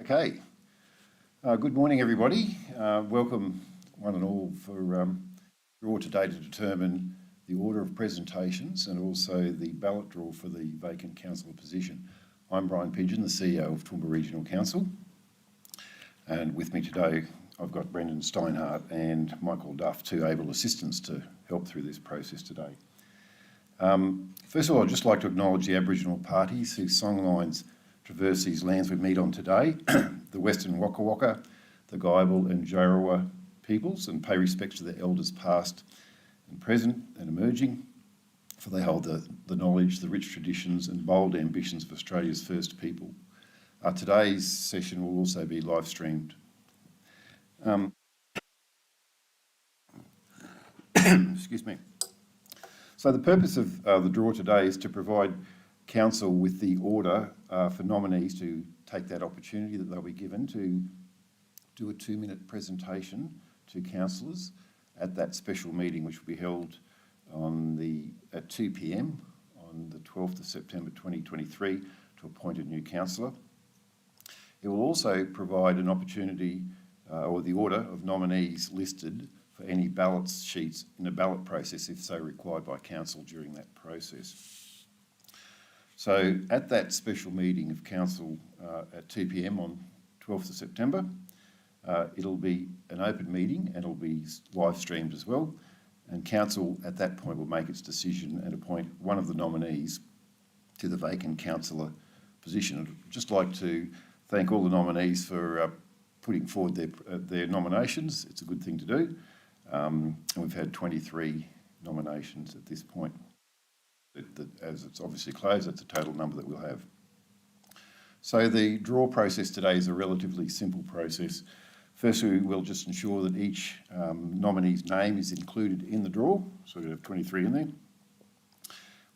Okay, good morning everybody. Welcome one and all for draw today to determine the order of presentations and also the ballot draw for the vacant councillor position. I'm Brian Pidgeon, the CEO of Toowoomba Regional Council, and with me today I've got Brendan Steinhardt and Michael Duff, two able assistants to help through this process today. First of all, I'd just like to acknowledge the Aboriginal parties whose songlines traverse these lands we meet on today, the Western Waka Waka, the Guyabal and Jarowa peoples, and pay respects to their elders past and present and emerging, for they hold the knowledge, the rich traditions and bold ambitions of Australia's first people. Today's session will also be live streamed. Excuse me. So the purpose of the draw today is to provide Council with the order for nominees to take that opportunity that they'll be given to do a 2-minute presentation to councillors at that special meeting, which will be held at 2 p.m. on the 12th of September 2023 to appoint a new councillor. It will also provide an opportunity or the order of nominees listed for any ballot sheets in a ballot process if so required by council during that process. So at that special meeting of council at 2 p.m. on 12th of September, it'll be an open meeting and it'll be live streamed as well. And council at that point will make its decision and appoint one of the nominees to the vacant councillor position. I'd just like to thank all the nominees for putting forward their nominations. It's a good thing to do. And we've had 23 nominations at this point. As it's obviously closed, that's a total number that we'll have. So the draw process today is a relatively simple process. Firstly, we'll just ensure that each nominee's name is included in the draw, so we have 23 in there.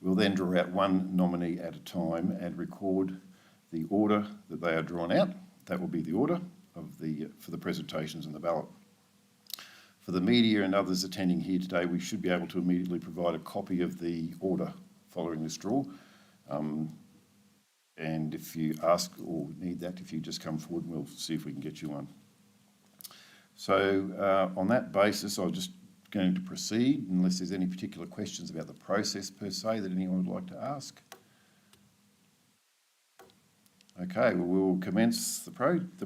We'll then draw out one nominee at a time and record the order that they are drawn out. That will be the order for the presentations and the ballot. For the media and others attending here today, we should be able to immediately provide a copy of the order following this draw. And if you ask or need that, if you just come forward, we'll see if we can get you one. So on that basis, I'm just going to proceed unless there's any particular questions about the process per se that anyone would like to ask. Okay, well, we'll commence the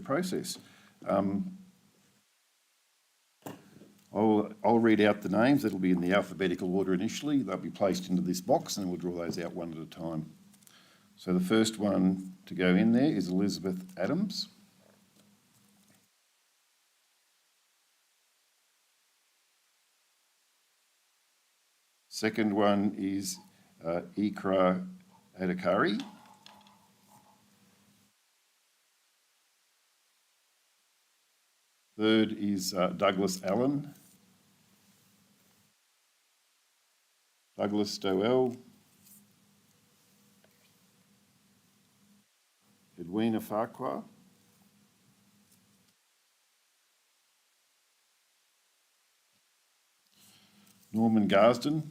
process. I'll read out the names. That'll be in the alphabetical order initially. They'll be placed into this box and we'll draw those out one at a time. So the first one to go in there is Elizabeth Adams. Second one is Ikra Adhikari. Third is Douglas Allen. Douglas Doel. Edwina Farquhar. Norman Garsden.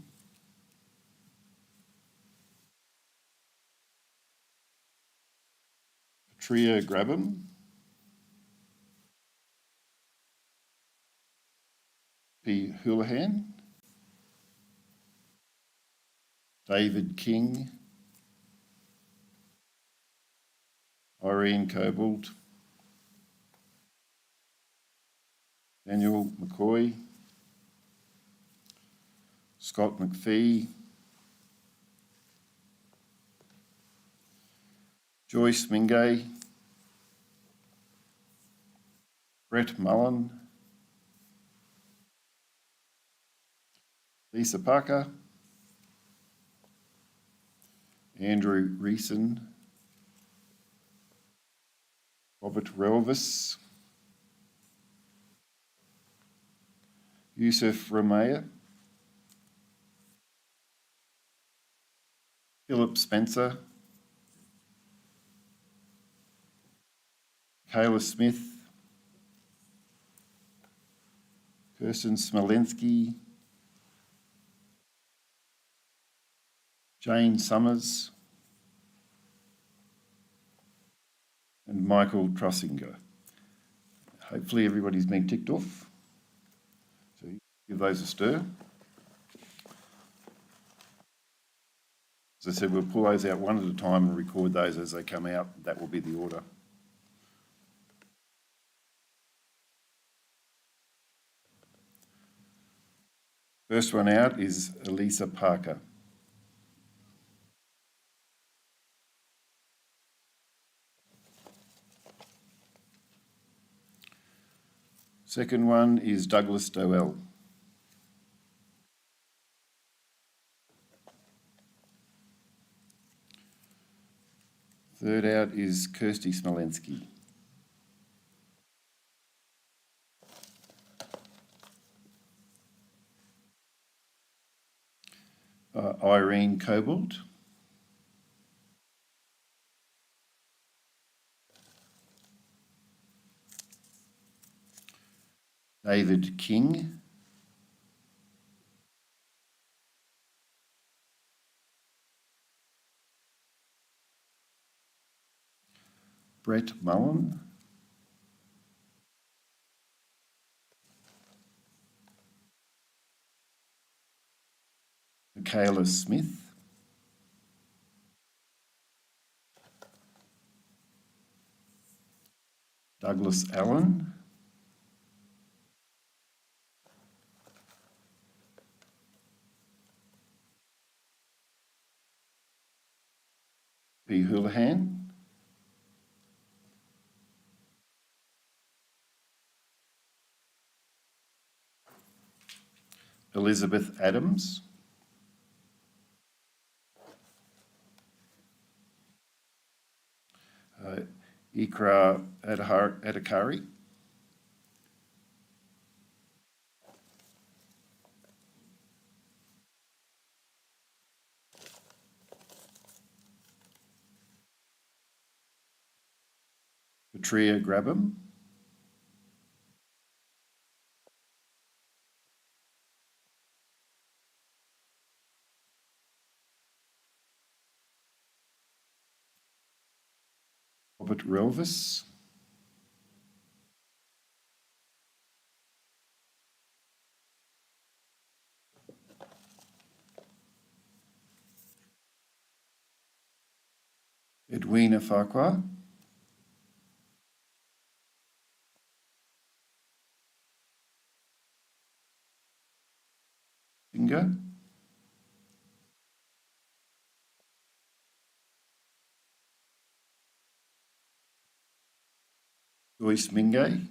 Patria Grabham. P. Houlihan. David King. Irene Cobalt. Daniel McCoy. Scott McPhee. Joyce Mingay. Brett Mullen. Lisa Parker. Andrew Reeson. Robert Relvis. Yusuf Ramaya. Philip Spencer. Kayla Smith. Kirsten Smolensky. Jane Summers. and Michael Trussinger. Hopefully everybody's been ticked off. So give those a stir. As I said, we'll pull those out one at a time and record those as they come out. That will be the order. First one out is Elisa Parker. Second one is Douglas Doell. Third out is Kirsty Smolensky. Irene Cobalt. David King. Brett Mullen. Michaela Smith. Douglas Allen. B. Houlihan. Elizabeth Adams. Ikra Adhikari. Patria Grabham. Robert Relvis. Edwina Farquhar. Singer. Joyce Mingay.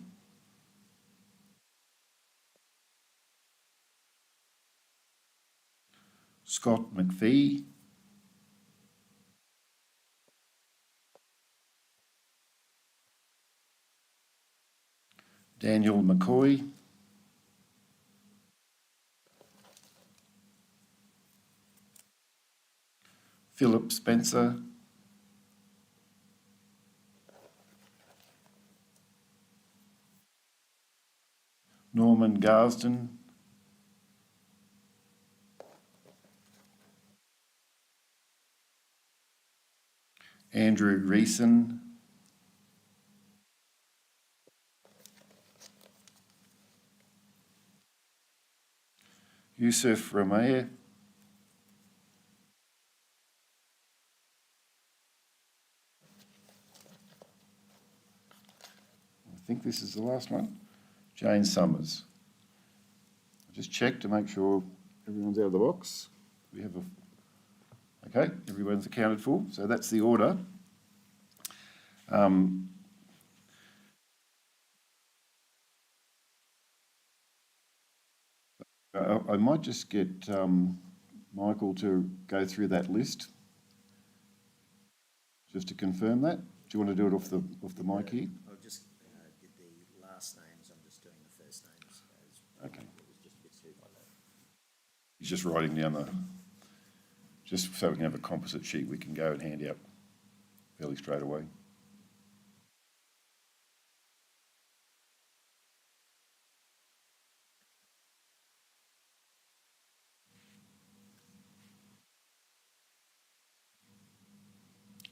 Scott McPhee. Daniel McCoy. Philip Spencer. Norman Garsden. Andrew Reeson. Yusuf Rameh. I think this is the last one. Jane Summers. Just check to make sure everyone's out of the box. We have okay, everyone's accounted for. So that's the order. I might just get Michael to go through that list, just to confirm that. Do you want to do it off the mic here? I'll just did the last names. I'm just doing the first names. Okay. It was just a bit too like that. He's just writing down just so we can have a composite sheet we can go and hand out fairly straight away.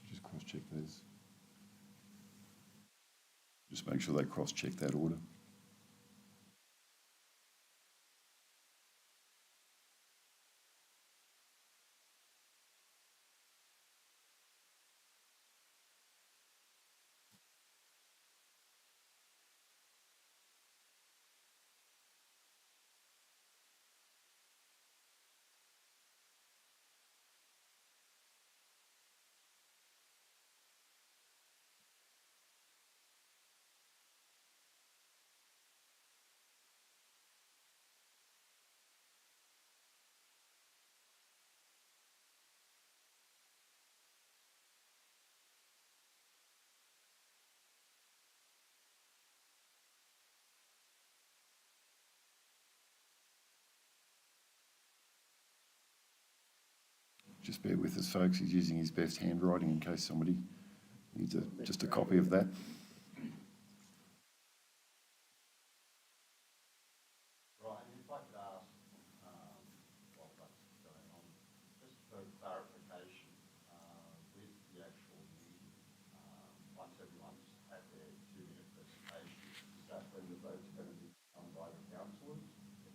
Just cross-check those. Just make sure they cross-check that order. Just bear with us, folks. He's using his best handwriting in case somebody needs just a copy of that. Right, and if I could ask, while that's going on, just for clarification, with the actual meeting, once everyone's had their 2-minute presentation, is that when the vote's going to be done by the councillors,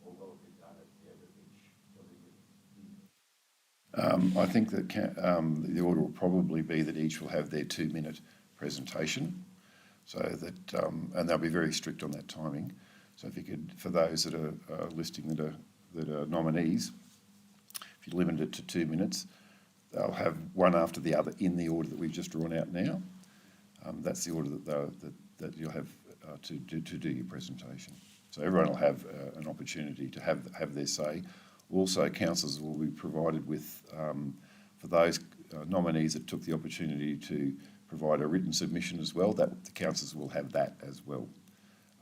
or will it be done at the end of each delivery? I think that the order will probably be that each will have their 2-minute presentation, so that and they'll be very strict on that timing. So if you could, for those that are listing that are nominees, if you limit it to 2 minutes, they'll have one after the other in the order that we've just drawn out now. That's the order that you'll have to do your presentation. So everyone will have an opportunity to have their say. Also, councillors will be provided with, for those nominees that took the opportunity to provide a written submission as well, that the councillors will have that as well.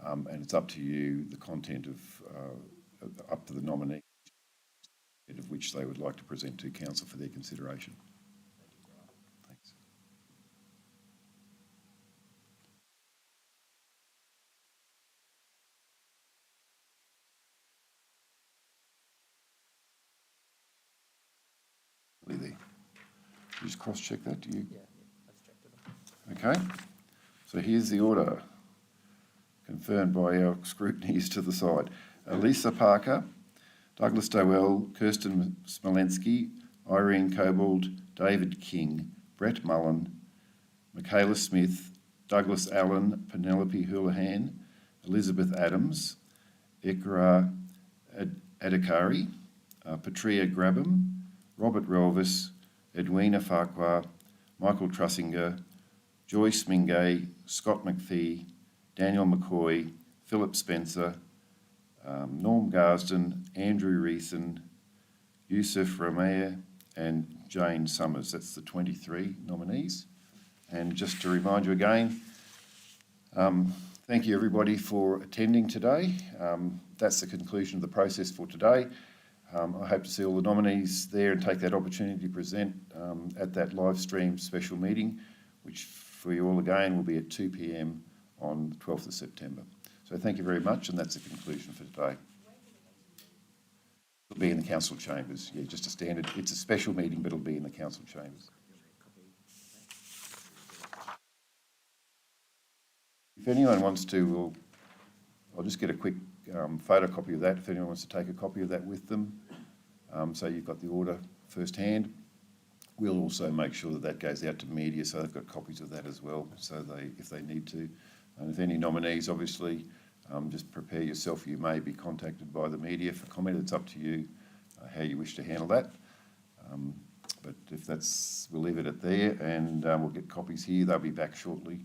And it's up to you, the content of, up to the nominee, of which they would like to present to council for their consideration. Thanks. There. You just cross-check that, do you? Yeah, I've checked it. Okay. So here's the order, confirmed by our scrutineers to the side. Lisa Parker, Douglas Dowell, Kirsten Smolensky, Irene Cobold, David King, Brett Mullen, Michaela Smith, Douglas Allen, Penelope Houlihan, Elizabeth Adams, Ikra Adhikari, Patria Grabham, Robert Relvis, Edwina Farquhar, Michael Trussinger, Joyce Mingay, Scott McPhee, Daniel McCoy, Philip Spencer, Norm Garsden, Andrew Reeson, Yusuf Rameir and Jane Summers. That's the 23 nominees. And just to remind you again, thank you everybody for attending today. That's the conclusion of the process for today. I hope to see all the nominees there and take that opportunity to present at that live stream special meeting, which for you all again will be at 2 p.m. on the 12th of September. So thank you very much, and that's the conclusion for today. It'll be in the council chambers. Yeah, just a standard. It's a special meeting, but it'll be in the council chambers. If anyone wants to, I'll just get a quick photocopy of that if anyone wants to take a copy of that with them. So you've got the order firsthand. We'll also make sure that that goes out to media so they've got copies of that as well, so if they need to. And if any nominees, obviously, just prepare yourself. You may be contacted by the media for comment. It's up to you how you wish to handle that. But if that's, we'll leave it at there, and we'll get copies here. They'll be back shortly.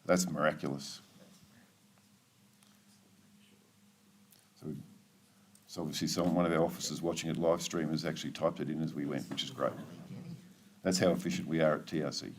That's miraculous. So obviously one of our officers watching it live stream has actually typed it in as we went, which is great. That's how efficient we are at TRC.